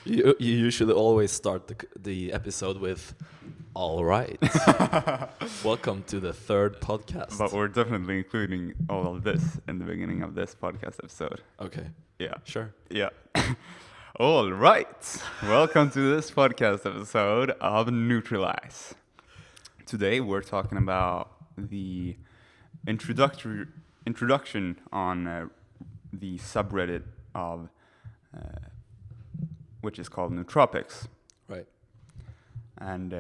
You usually always start the episode with, all right. Welcome to the third podcast. But we're definitely including all of this in the beginning of this podcast episode. Okay. Yeah. Sure. Yeah. All right. Welcome to this podcast episode of Nootralize. Today we're talking about the introduction on the subreddit of which is called Nootropics. Right. And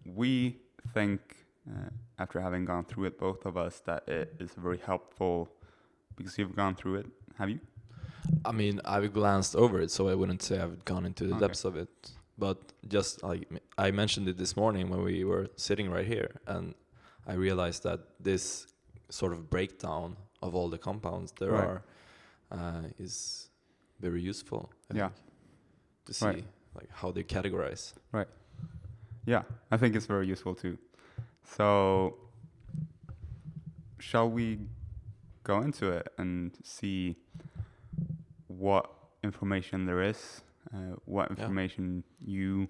we think, after having gone through it, both of us, that it is very helpful because you've gone through it. Have you? I mean, I've glanced over it, so I wouldn't say I've gone into the depths of it. But just like I mentioned it this morning when we were sitting right here, and I realized that this sort of breakdown of all the compounds there are is very useful. I think, to see like how they categorize. Right. Yeah, I think it's very useful too. So, shall we go into it and see what information there is, what information you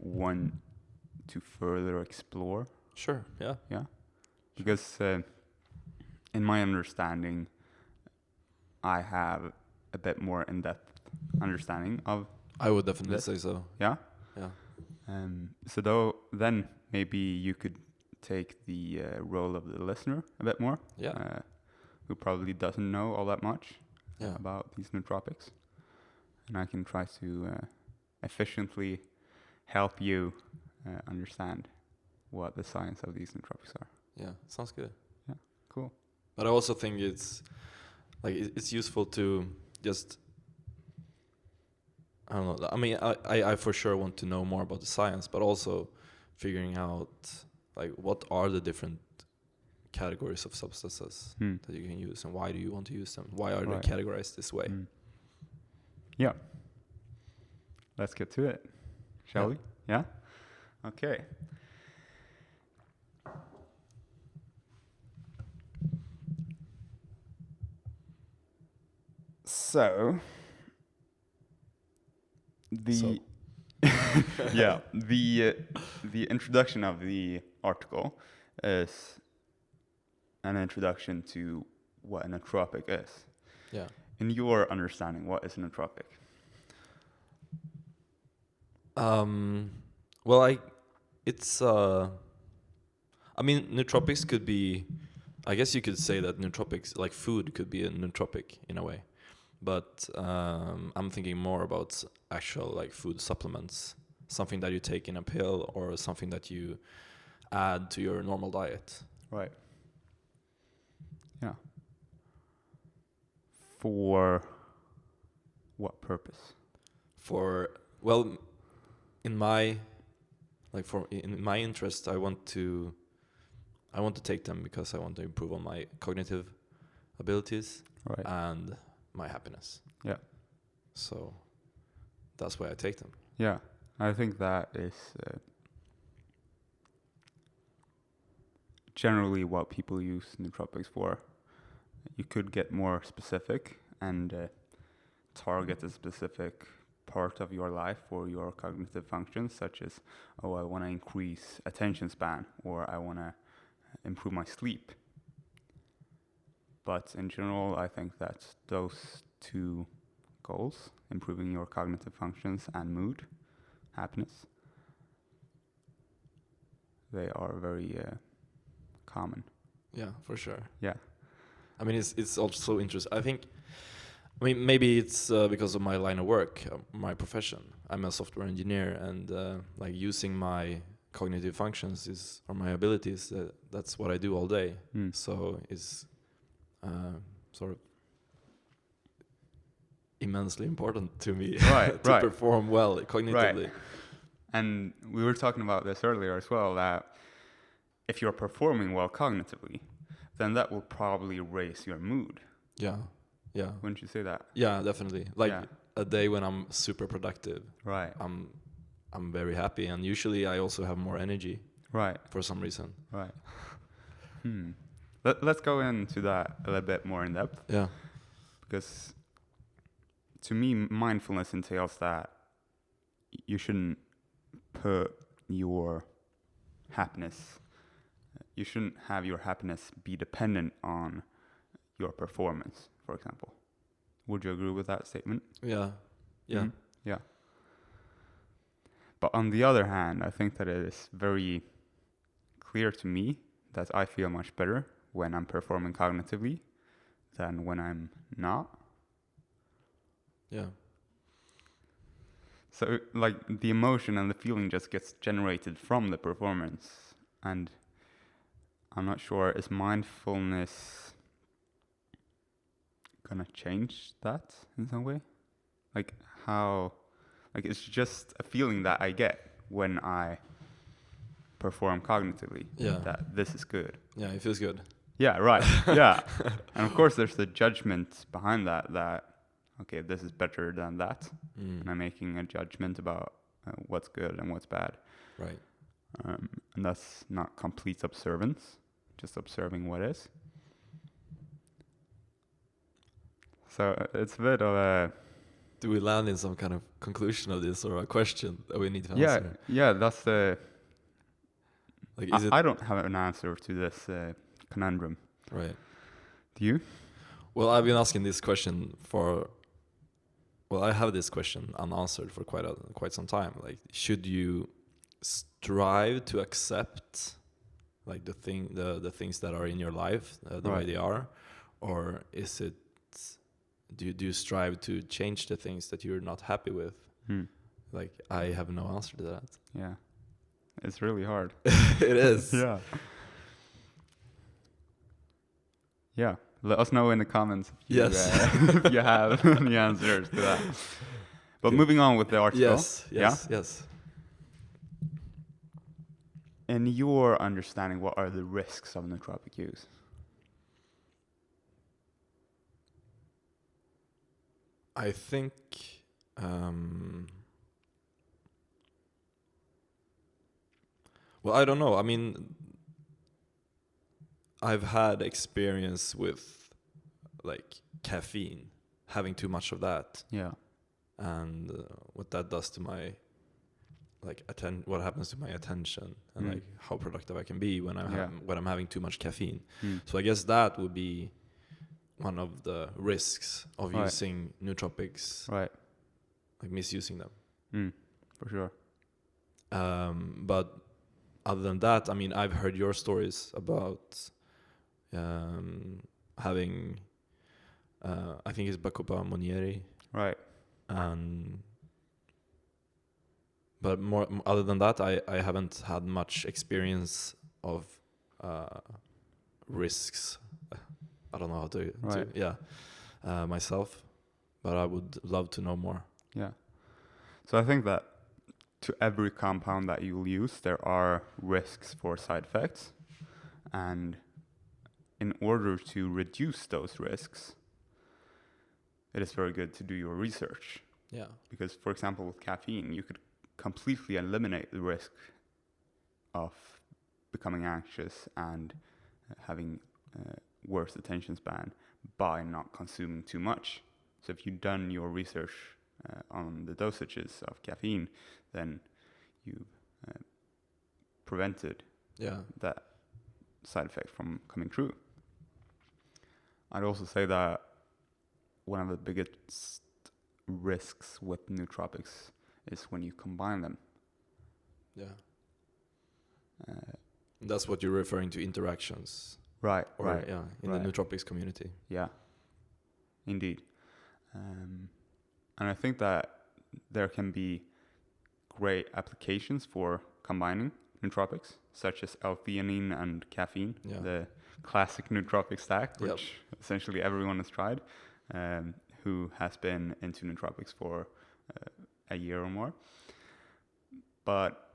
want to further explore? Sure, yeah. Yeah? Because in my understanding, I have a bit more in-depth understanding of I would definitely say so. Yeah? Yeah. Then maybe you could take the role of the listener a bit more. Yeah. Who probably doesn't know all that much about these nootropics. And I can try to efficiently help you understand what the science of these nootropics are. Yeah, sounds good. Yeah, cool. But I also think it's like it's useful to just, I don't know. I mean, I for sure want to know more about the science, but also figuring out like what are the different categories of substances that you can use, and why do you want to use them? Why are they categorized this way? Yeah. Let's get to it, shall we? Yeah? Okay. So, the introduction of the article is an introduction to what a nootropic is. Yeah. In your understanding, what is a nootropic? Well, I mean, nootropics could be, I guess you could say that nootropics, like food, could be a nootropic in a way. But I'm thinking more about actual like food supplements, something that you take in a pill or something that you add to your normal diet. Right. Yeah. For what purpose? In my interest, I want to take them because I want to improve on my cognitive abilities and my happiness. Yeah. So that's why I take them. Yeah, I think that is generally what people use nootropics for. You could get more specific and target a specific part of your life for your cognitive functions, such as, I want to increase attention span, or I want to improve my sleep. But in general, I think that those two goals, improving your cognitive functions and mood, happiness, they are very common. Yeah, for sure. Yeah. I mean, it's also interesting. I mean, maybe it's because of my line of work, my profession. I'm a software engineer, and like using my cognitive functions or my abilities, that's what I do all day. So it's sort of immensely important to me to perform well cognitively. Right. And we were talking about this earlier as well, that if you're performing well cognitively, then that will probably raise your mood. Yeah. Wouldn't you say that? Yeah, definitely. Like a day when I'm super productive. Right. I'm very happy, and usually I also have more energy. Right. For some reason. Right. Let's go into that a little bit more in depth. Yeah. Because to me, mindfulness entails that you shouldn't put your happiness, you shouldn't have your happiness be dependent on your performance, for example. Would you agree with that statement? Yeah. Mhm. Yeah. But on the other hand, I think that it is very clear to me that I feel much better when I'm performing cognitively than when I'm not. Yeah. So, like, the emotion and the feeling just gets generated from the performance. And I'm not sure, is mindfulness gonna change that in some way? Like, how, like, it's just a feeling that I get when I perform cognitively. Yeah. That this is good. Yeah, it feels good. Yeah, right. Yeah. And of course, there's the judgment behind that, okay, this is better than that. And I'm making a judgment about what's good and what's bad. Right. And that's not complete observance, just observing what is. So it's a bit of a... Do we land in some kind of conclusion of this, or a question that we need to answer? Yeah, that's the... Like, is I don't have an answer to this conundrum. Right. Do you? Well, I've been asking this question for... Well, I have this question unanswered for quite some time. Like, should you strive to accept, like, the things that are in your life the way they are, or is it? Do you strive to change the things that you're not happy with? Like, I have no answer to that. Yeah, it's really hard. It is. Yeah. Yeah. Let us know in the comments if you, if you have any answers to that. But Good. Moving on with the article. Yes. In your understanding, what are the risks of nootropic use? I think well, I don't know. I mean, I've had experience with, like, caffeine, having too much of that. Yeah. And what that does to my, like, what happens to my attention, and like how productive I can be when I'm having too much caffeine. So I guess that would be one of the risks of using nootropics, Right. like misusing them. For sure. But other than that, I mean, I've heard your stories about having, I think it's Bacopa Monieri. Right. But more other than that, I haven't had much experience of risks. I don't know how to myself, but I would love to know more. Yeah. So I think that to every compound that you'll use, there are risks for side effects. And in order to reduce those risks, it is very good to do your research. Yeah. Because, for example, with caffeine, you could completely eliminate the risk of becoming anxious and having worse attention span by not consuming too much. So if you've done your research on the dosages of caffeine, then you prevented that side effect from coming true. I'd also say that one of the biggest risks with nootropics is when you combine them. Yeah. That's what you're referring to, interactions. Right. Yeah, in the nootropics community. Yeah, indeed. And I think that there can be great applications for combining nootropics, such as L-theanine and caffeine, the classic nootropic stack, which essentially everyone has tried, who has been into nootropics for a year or more. But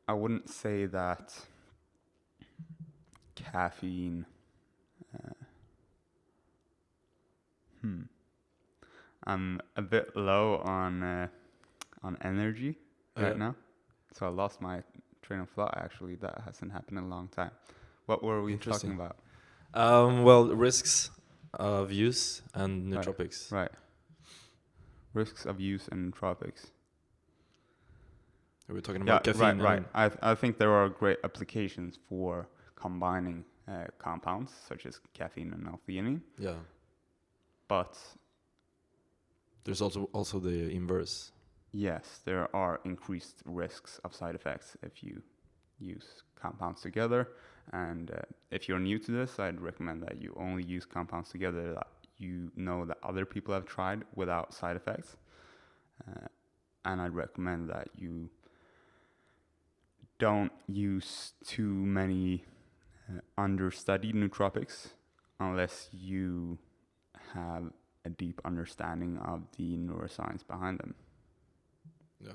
I wouldn't say that caffeine... I'm a bit low on energy right now. So I lost my train of thought, actually. That hasn't happened in a long time. What were we talking about? Well, risks of use and nootropics. Right. Risks of use in nootropics. We're talking about caffeine. Right. I think there are great applications for combining compounds such as caffeine and L-theanine. Yeah. But there's also the inverse. Yes, there are increased risks of side effects if you use compounds together. And if you're new to this, I'd recommend that you only use compounds together that you know that other people have tried without side effects. And I'd recommend that you don't use too many understudied nootropics unless you have a deep understanding of the neuroscience behind them. Yeah,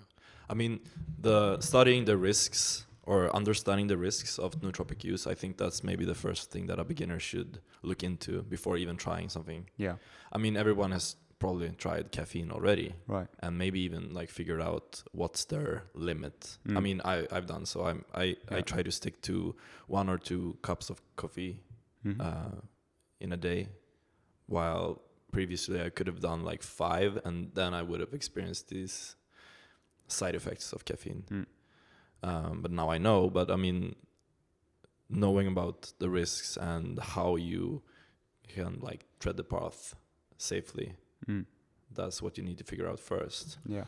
I mean, studying the risks or understanding the risks of nootropic use, I think that's maybe the first thing that a beginner should look into before even trying something. Yeah. I mean, everyone has probably tried caffeine already, right? And maybe even like figured out what's their limit. I mean, I've done so. I try to stick to 1 or 2 cups of coffee in a day, while previously I could have done like 5, and then I would have experienced these side effects of caffeine. But now I know. But I mean, knowing about the risks and how you can like tread the path safely, that's what you need to figure out first. Yeah.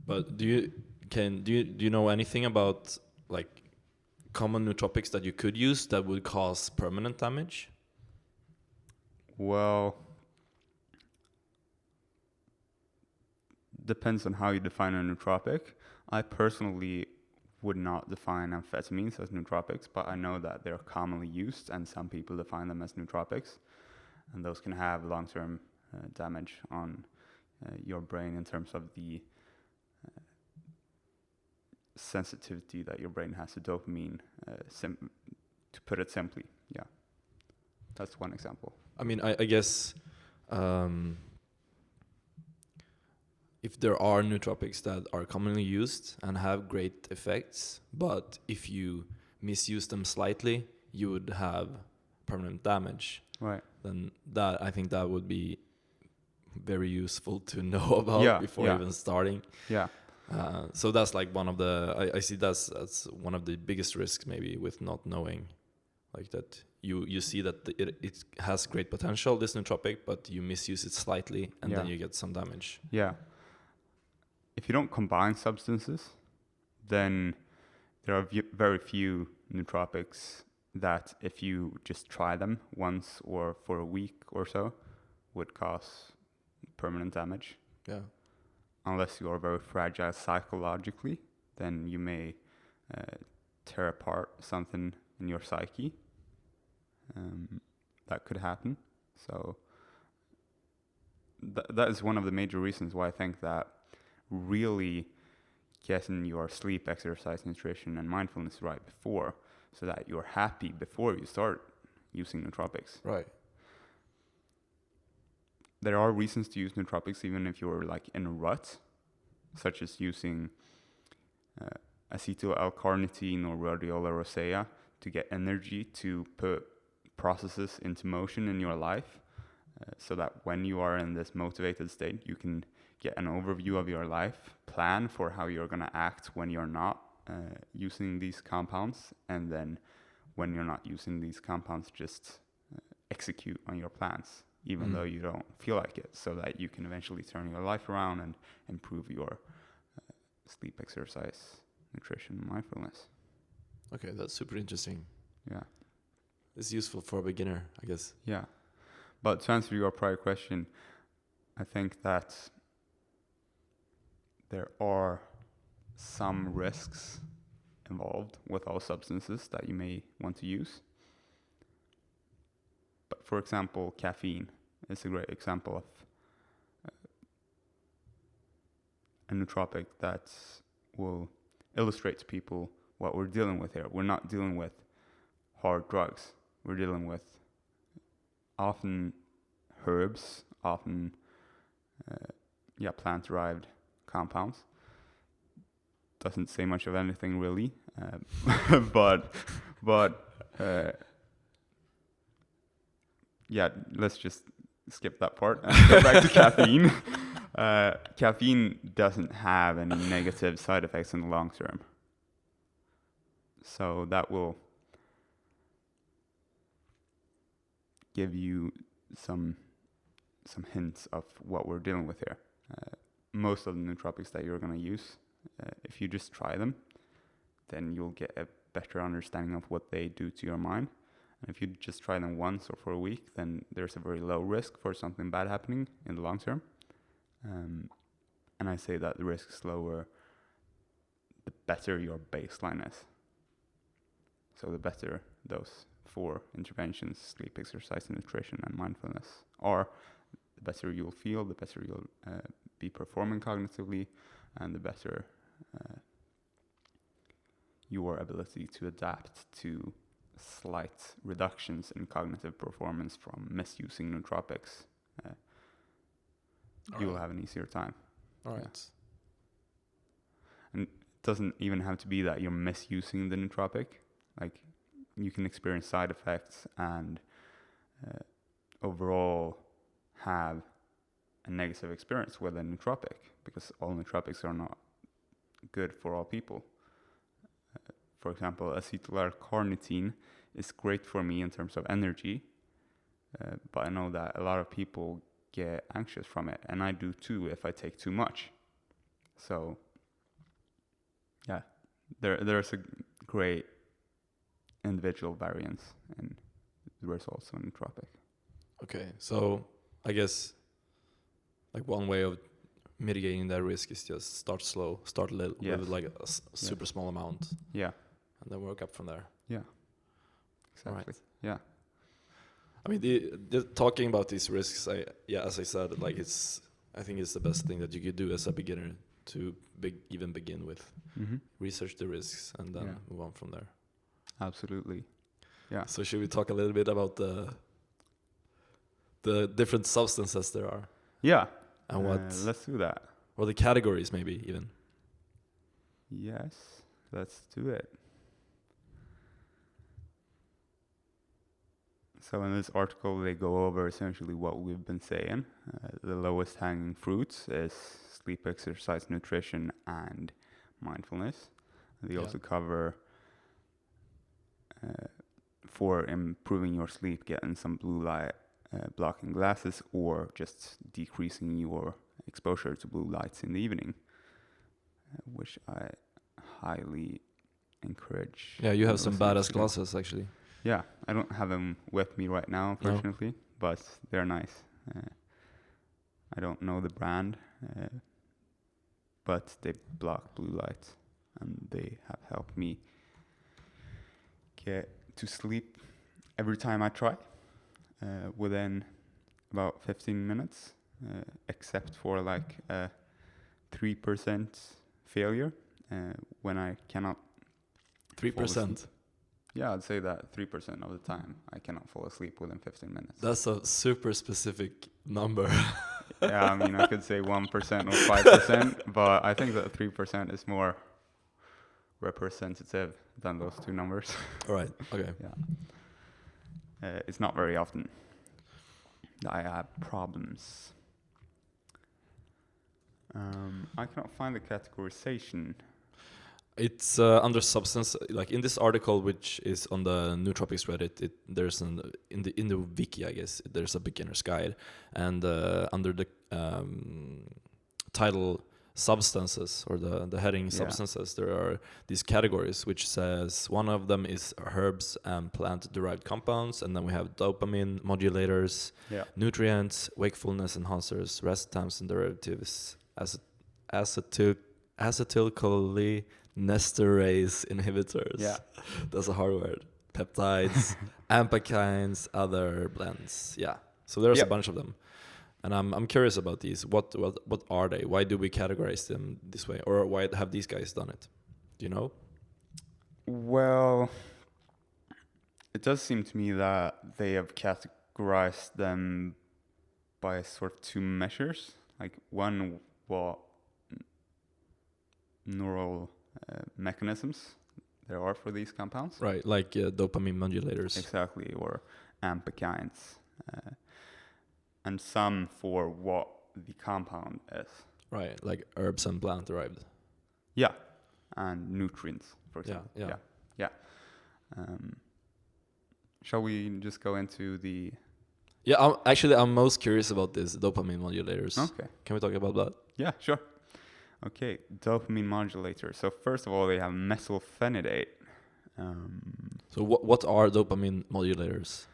But do you know anything about like common nootropics that you could use that would cause permanent damage? Well, depends on how you define a nootropic. I personally would not define amphetamines as nootropics, but I know that they're commonly used, and some people define them as nootropics, and those can have long-term damage on your brain in terms of the sensitivity that your brain has to dopamine, to put it simply. Yeah, that's one example. I mean, I guess if there are nootropics that are commonly used and have great effects, but if you misuse them slightly, you would have permanent damage. Right. Then I think that would be very useful to know about before even starting. Yeah. So that's like one of the, I see that's one of the biggest risks maybe with not knowing, like that you see that it has great potential, this nootropic, but you misuse it slightly and then you get some damage. Yeah. If you don't combine substances, then there are very few nootropics that if you just try them once or for a week or so would cause permanent damage. Yeah. Unless you are very fragile psychologically, then you may tear apart something in your psyche. That could happen. So that is one of the major reasons why I think that really getting your sleep, exercise, nutrition, and mindfulness right before, so that you're happy before you start using nootropics. Right. There are reasons to use nootropics even if you're like in a rut, such as using acetyl L-carnitine or rhodiola rosea to get energy to put processes into motion in your life, so that when you are in this motivated state, you can get an overview of your life, plan for how you're going to act when you're not using these compounds, and then when you're not using these compounds, just execute on your plans, even though you don't feel like it, so that you can eventually turn your life around and improve your sleep, exercise, nutrition, and mindfulness. Okay, that's super interesting. Yeah. It's useful for a beginner, I guess. Yeah. But to answer your prior question, I think that there are some risks involved with all substances that you may want to use. But for example, caffeine is a great example of a nootropic that will illustrate to people what we're dealing with here. We're not dealing with hard drugs. We're dealing with often herbs, often plant-derived compounds. Doesn't say much of anything really, but let's just skip that part and go back to caffeine. Caffeine doesn't have any negative side effects in the long term. So that will give you some hints of what we're dealing with here. Most of the nootropics that you're going to use, if you just try them, then you'll get a better understanding of what they do to your mind. And if you just try them once or for a week, then there's a very low risk for something bad happening in the long term. And I say that the risk is lower the better your baseline is. So the better those 4 interventions, sleep, exercise, nutrition, and mindfulness are, the better you'll feel, the better you'll be performing cognitively, and the better your ability to adapt to slight reductions in cognitive performance from misusing nootropics. You will have an easier time. All right. And it doesn't even have to be that you're misusing the nootropic. Like, you can experience side effects and overall have a negative experience with a nootropic, because all nootropics are not good for all people. For example, acetyl-L-carnitine is great for me in terms of energy, but I know that a lot of people get anxious from it, and I do too if I take too much. So, yeah, there's a great individual variance in the results of nootropic. Okay, so I guess like one way of mitigating that risk is just start slow, start little with like a super small amount. Yeah. And then work up from there. Yeah. Exactly. Right. Yeah. I mean, the talking about these risks, as I said, like I think it's the best thing that you could do as a beginner to even begin with. Mm-hmm. Research the risks and then move on from there. Absolutely. Yeah. So should we talk a little bit about the different substances there are? Yeah. And what? Let's do that. Or the categories, maybe even. Yes. Let's do it. So in this article, they go over essentially what we've been saying. The lowest hanging fruits is sleep, exercise, nutrition, and mindfulness. They also cover for improving your sleep, getting some blue light blocking glasses, or just decreasing your exposure to blue lights in the evening, which I highly encourage. Yeah, you have some badass glasses, actually. Yeah, I don't have them with me right now, unfortunately, but they're nice. I don't know the brand, but they block blue light, and they have helped me get to sleep every time I try, within about 15 minutes, except for like a 3% failure when I cannot. 3%? Yeah, I'd say that 3% of the time I cannot fall asleep within 15 minutes. That's a super specific number. Yeah, I mean, I could say 1% or 5%, but I think that 3% is more representative than those two numbers. All right, okay. Yeah. It's not very often that I have problems. I cannot find the categorization. It's under substance, like in this article, which is on the Nootropics Reddit. There's in the wiki, I guess, there's a beginner's guide, and under the title substances, or the heading substances, there are these categories, which says one of them is herbs and plant-derived compounds, and then we have dopamine modulators, nutrients, wakefulness enhancers, rest times and derivatives, acetylcholinesterase inhibitors. Yeah, that's a hard word. Peptides, ampakines, other blends. Yeah, so there's a bunch of them, and I'm curious about these. What are they? Why do we categorize them this way, or why have these guys done it? Do you know? Well, it does seem to me that they have categorized them by sort of two measures. Like one, what neural mechanisms there are for these compounds. Right, like dopamine modulators. Exactly, or ampakines. And some for what the compound is. Right, like herbs and plant derived. Yeah, and nutrients, for example. Yeah. Shall we just go into the... Yeah, I'm most curious about this dopamine modulators. Okay. Can we talk about that? Yeah, sure. Okay, dopamine modulators. So first of all, they have methylphenidate. So what are dopamine modulators?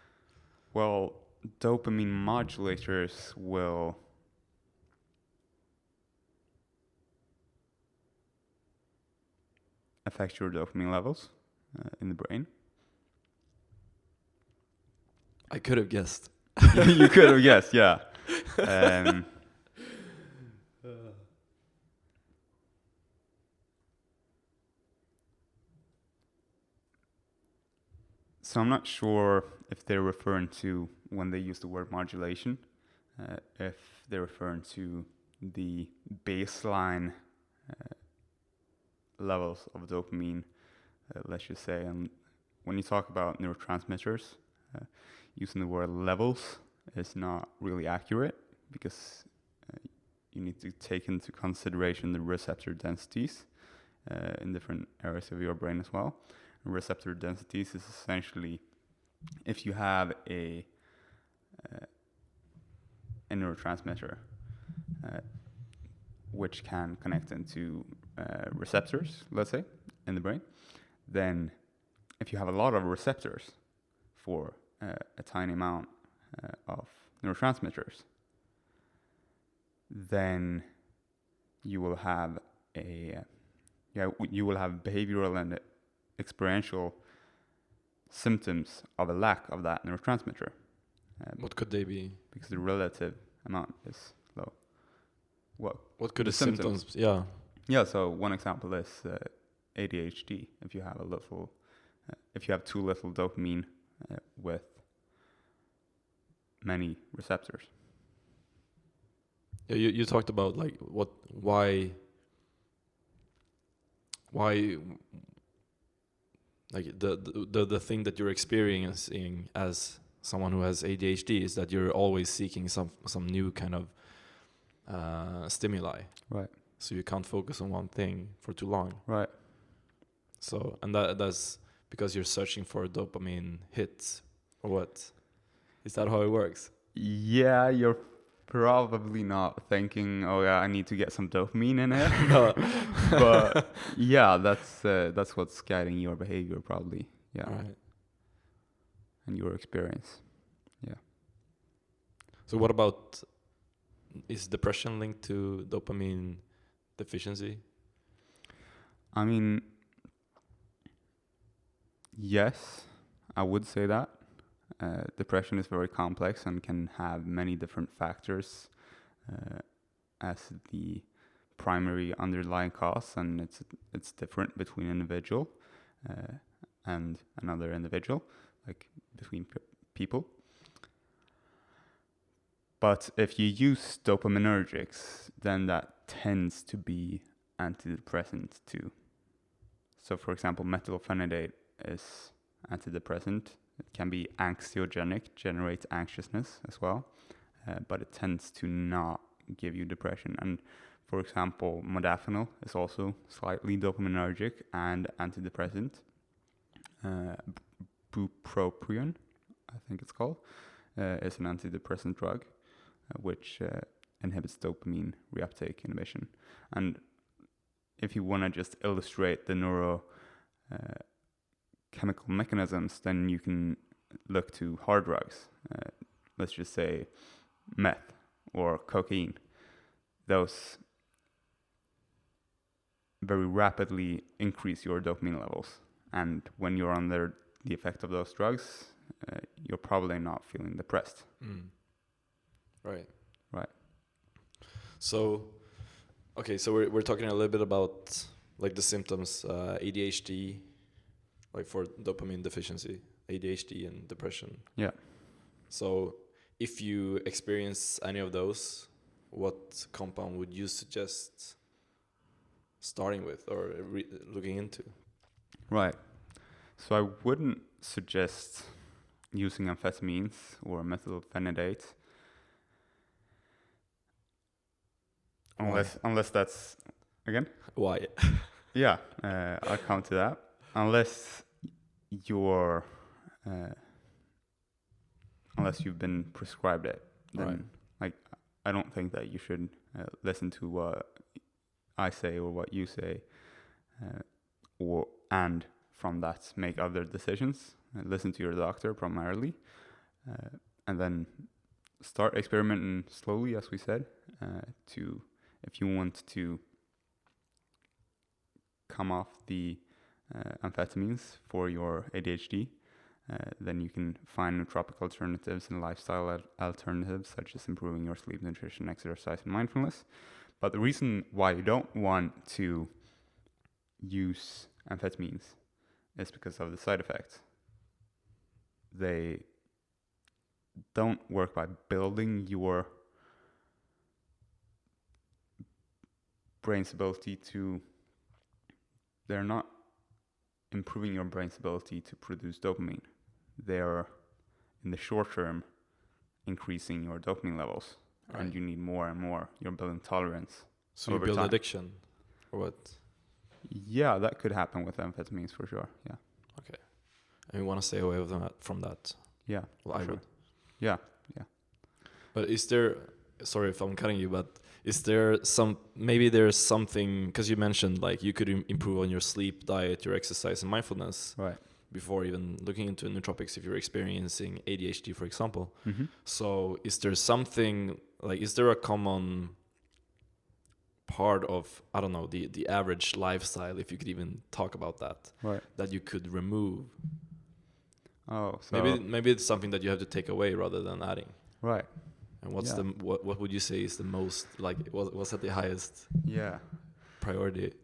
Well, dopamine modulators will affect your dopamine levels in the brain. I could have guessed. You could have guessed, yeah. So I'm not sure if they're referring to, when they use the word modulation, if they're referring to the baseline levels of dopamine, let's just say. And when you talk about neurotransmitters, using the word levels is not really accurate, because you need to take into consideration the receptor densities in different areas of your brain as well. Receptor densities is essentially if you have a neurotransmitter which can connect into receptors, let's say, in the brain, then if you have a lot of receptors for a tiny amount of neurotransmitters, then you will have behavioral and experiential symptoms of a lack of that neurotransmitter. What could they be? Because the relative amount is low. What could the symptoms? Yeah. Yeah. So one example is ADHD. If you have too little dopamine with many receptors. Yeah, you talked about like why like the thing that you're experiencing as someone who has ADHD is that you're always seeking some new kind of stimuli. Right. So you can't focus on one thing for too long. Right. So that's because you're searching for dopamine hits, or what? Is that how it works? Yeah, you're probably not thinking, oh yeah, I need to get some dopamine in here. No. But yeah, that's what's guiding your behavior probably. Yeah. Right. And your experience. Yeah. So what about, is depression linked to dopamine deficiency? I mean, yes, I would say that. Depression is very complex and can have many different factors as the primary underlying cause, and it's different between individual and another individual, like between people. But if you use dopaminergics, then that tends to be antidepressant too. So for example, methylphenidate is antidepressant. It can be anxiogenic, generates anxiousness as well, but it tends to not give you depression. And for example, modafinil is also slightly dopaminergic and antidepressant. Bupropion, I think it's called, is an antidepressant drug, which inhibits dopamine reuptake inhibition. And if you want to just illustrate the chemical mechanisms, then you can look to hard drugs. Let's just say meth or cocaine. Those very rapidly increase your dopamine levels. And when you're under the effect of those drugs, you're probably not feeling depressed. Mm. Right. Right. So, okay, so we're talking a little bit about like the symptoms, ADHD, like for dopamine deficiency, ADHD and depression. Yeah. So if you experience any of those, what compound would you suggest starting with or looking into? Right. So I wouldn't suggest using amphetamines or methylphenidate Unless that's again. Why? Yeah, I'll come to that. Unless you're, unless you've been prescribed it, then Right. like I don't think that you should listen to what I say or what you say, and from that make other decisions. Listen to your doctor primarily, and then start experimenting slowly, as we said. To if you want to come off the amphetamines for your ADHD, then you can find nootropic alternatives and lifestyle alternatives, such as improving your sleep, nutrition, exercise, and mindfulness. But the reason why you don't want to use amphetamines is because of the side effects. They don't work by building your brain's ability to, they're not improving your brain's ability to produce dopamine. They're, in the short term, increasing your dopamine levels. Right. And you need more and more. You're building tolerance. So you build time. Addiction, or what? Yeah, that could happen with amphetamines for sure. Yeah. Okay. And you want to stay away from that? Yeah. Well, I sure. would. Yeah. But is there, sorry if I'm cutting you, but is there maybe there's something, because you mentioned like you could improve on your sleep, diet, your exercise, and mindfulness, right, before even looking into nootropics if you're experiencing ADHD, for example. Mm-hmm. So is there something, like, is there a common part of, I don't know, the average lifestyle, if you could even talk about that, right, that you could remove? Oh, so maybe it's something that you have to take away rather than adding. Right. And what's what would you say is the most, like, what's at the highest priority?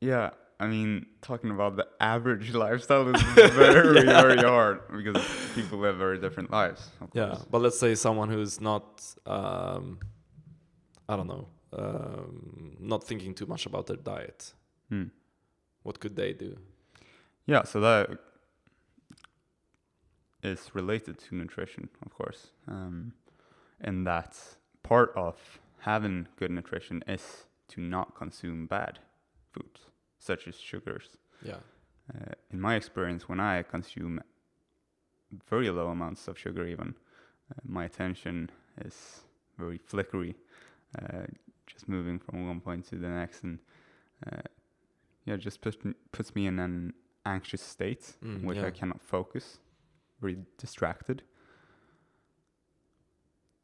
Yeah, I mean, talking about the average lifestyle is very, very hard because people live very different lives. Of course. But let's say someone who's not, I don't know, not thinking too much about their diet. What could they do? Yeah, so that is related to nutrition, of course. And that part of having good nutrition is to not consume bad foods, such as sugars. Yeah. In my experience, when I consume very low amounts of sugar even, my attention is very flickery, just moving from one point to the next, and just puts me in an anxious state in which I cannot focus, very distracted.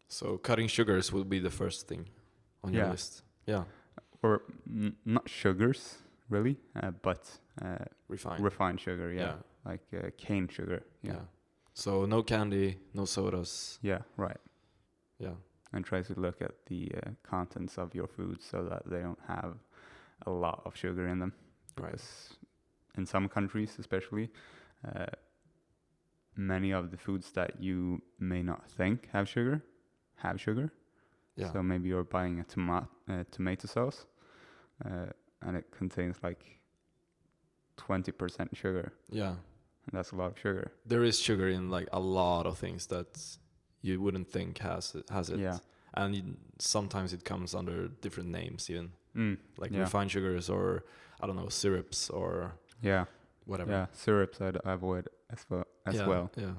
So cutting sugars would be the first thing on your list. Yeah. Or not sugars, really, but refined sugar, like cane sugar. Yeah. So no candy, no sodas. Yeah, right. Yeah. And try to look at the contents of your food so that they don't have a lot of sugar in them. Right. Because in some countries, especially, many of the foods that you may not think have sugar. Yeah. So maybe you're buying a tomato sauce, and it contains like 20% sugar. Yeah. And that's a lot of sugar. There is sugar in like a lot of things that you wouldn't think has it. Yeah. And sometimes it comes under different names even. Like refined sugars, or I don't know, syrups, or whatever. Yeah, syrups I avoid as well. Yeah.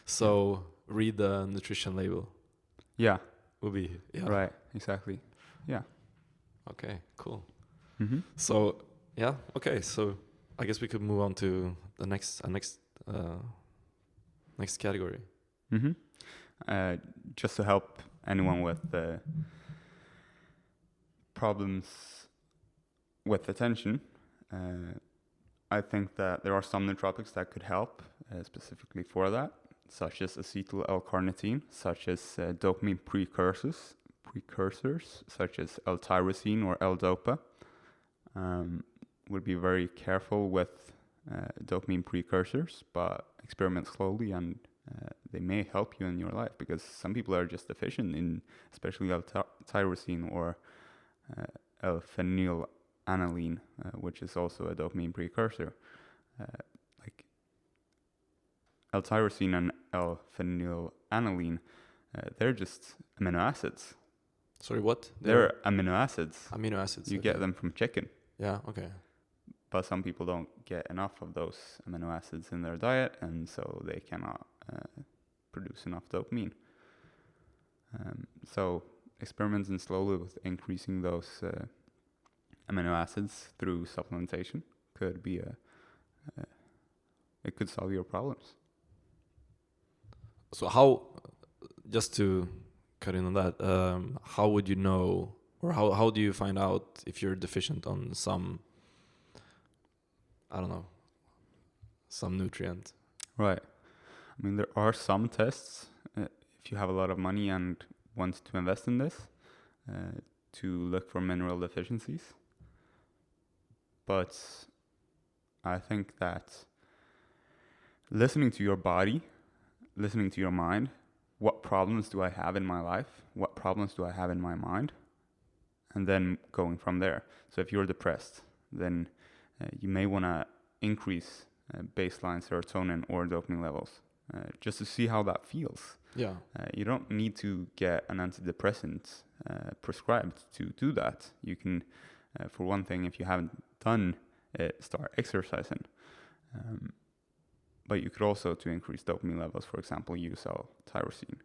So read the nutrition label. Yeah. Will be right, exactly. Yeah. Okay, cool. Mm-hmm. So so I guess we could move on to the next category. Mm-hmm. Just to help anyone with problems with attention, I think that there are some nootropics that could help specifically for that, such as acetyl L-carnitine, such as dopamine precursors such as L-tyrosine or L-dopa. Would be very careful with dopamine precursors, but experiment slowly, and they may help you in your life, because some people are just deficient in especially L-tyrosine or L-phenylalanine, which is also a dopamine precursor. Like L-tyrosine and L-phenylalanine, they're just amino acids. Sorry, what? They're amino acids. Amino acids. You get them from chicken. Yeah, okay. But some people don't get enough of those amino acids in their diet, and so they cannot produce enough dopamine. So experimenting slowly with increasing those amino acids through supplementation could be it could solve your problems. So how, just to cut in on that, how would you know, or how do you find out if you're deficient on some, I don't know, some nutrient? Right. I mean, there are some tests, if you have a lot of money and want to invest in this, to look for mineral deficiencies. But I think that listening to your body, listening to your mind, what problems do I have in my life? What problems do I have in my mind? And then going from there. So if you're depressed, then you may want to increase baseline serotonin or dopamine levels just to see how that feels. Yeah. You don't need to get an antidepressant prescribed to do that. You can, for one thing, if you haven't done it, start exercising. But you could also, to increase dopamine levels, for example, use L-tyrosine.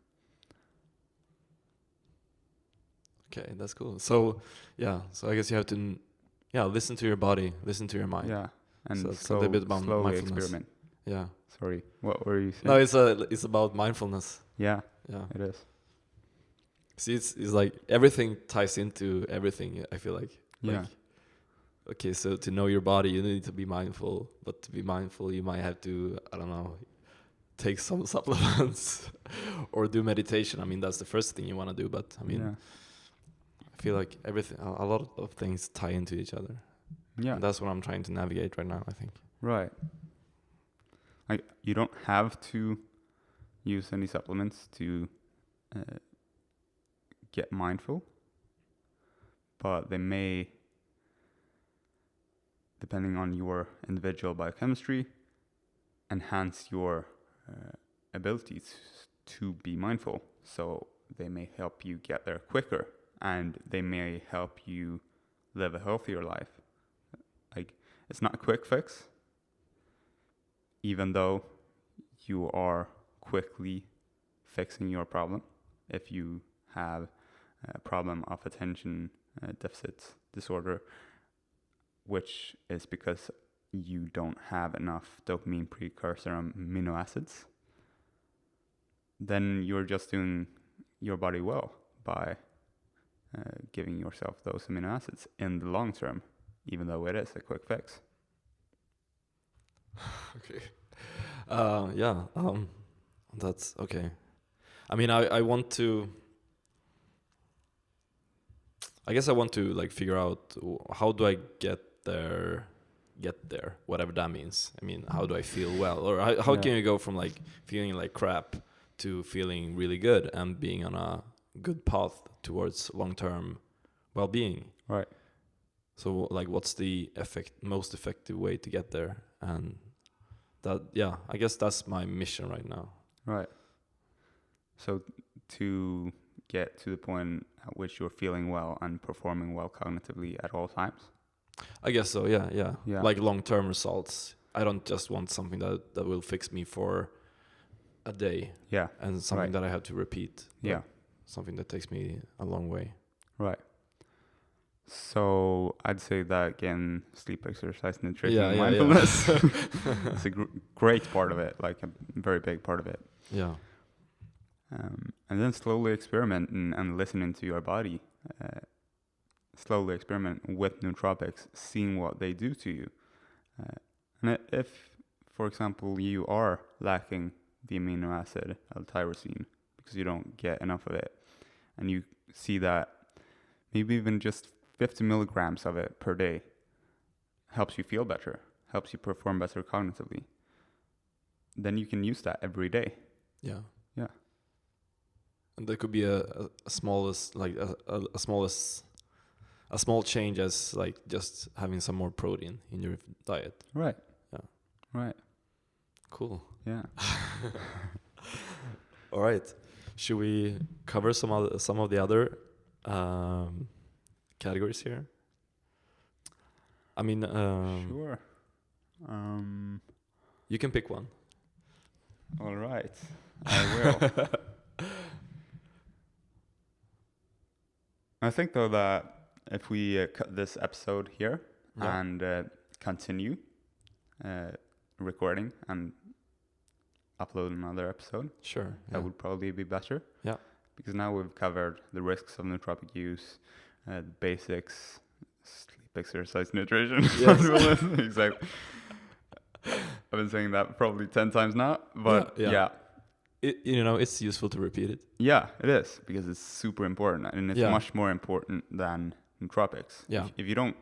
Okay, that's cool. So, yeah, so I guess you have to, listen to your body, listen to your mind. Yeah, and so it's a little bit about slowly mindfulness. experiment. Yeah. Sorry, what were you saying? No, it's about mindfulness. Yeah, Yeah. it is. See, it's like everything ties into everything, I feel like. Yeah. Okay, so to know your body, you need to be mindful. But to be mindful, you might have to, I don't know, take some supplements or do meditation. I mean, that's the first thing you want to do. But I mean, I feel like a lot of things tie into each other. Yeah. And that's what I'm trying to navigate right now, I think. Right. Like, you don't have to use any supplements to get mindful, but they may, depending on your individual biochemistry, enhance your abilities to be mindful. So they may help you get there quicker, and they may help you live a healthier life. Like, it's not a quick fix, even though you are quickly fixing your problem. If you have a problem of attention deficit disorder, which is because you don't have enough dopamine precursor amino acids, then you're just doing your body well by giving yourself those amino acids in the long term, even though it is a quick fix. Okay. That's okay. I mean, I want to, I guess I want to like figure out how do I get there, whatever that means. I mean, how do I feel well? Or how can you go from like feeling like crap to feeling really good and being on a good path towards long-term well-being? Right. So like, what's the most effective way to get there? And that, I guess that's my mission right now. Right. So to get to the point at which you're feeling well and performing well cognitively at all times? I guess so, yeah. Like long-term results. I don't just want something that will fix me for a day. Yeah. And something that I have to repeat. Yeah. Something that takes me a long way. Right. So I'd say that, again, sleep, exercise, nutrition, mindfulness. It's a great part of it, like a very big part of it. Yeah. And then slowly experiment and listening to your body. Slowly experiment with nootropics, seeing what they do to you. And if, for example, you are lacking the amino acid L-tyrosine because you don't get enough of it, and you see that maybe even just 50 milligrams of it per day helps you feel better, helps you perform better cognitively, then you can use that every day. Yeah. Yeah. And there could be a small change as like just having some more protein in your diet. Right. Yeah. Right. Cool. Yeah. All right. Should we cover some of the other categories here. I mean, Sure. you can pick one. All right. I will. I think, though, that if we cut this episode here and continue recording and upload another episode, Sure. that would probably be better. Yeah. Because now we've covered the risks of nootropic use, the basics, sleep, exercise, nutrition. Yes. Exactly. I've been saying that probably 10 times now, but yeah. It's useful to repeat it. Yeah, it is, because it's super important, and it's much more important than nootropics. Yeah. If you don't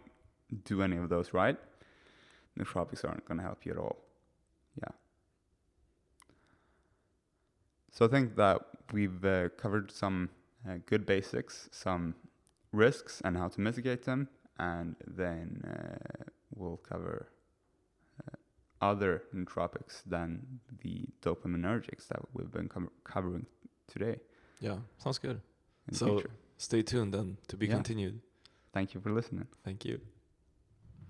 do any of those right, nootropics aren't going to help you at all. Yeah. So I think that we've covered some good basics, some risks and how to mitigate them, and then we'll cover other nootropics than the dopaminergics that we've been covering today. Yeah, sounds good. In the So future. stay tuned then, to be continued. Thank you for listening. Thank you.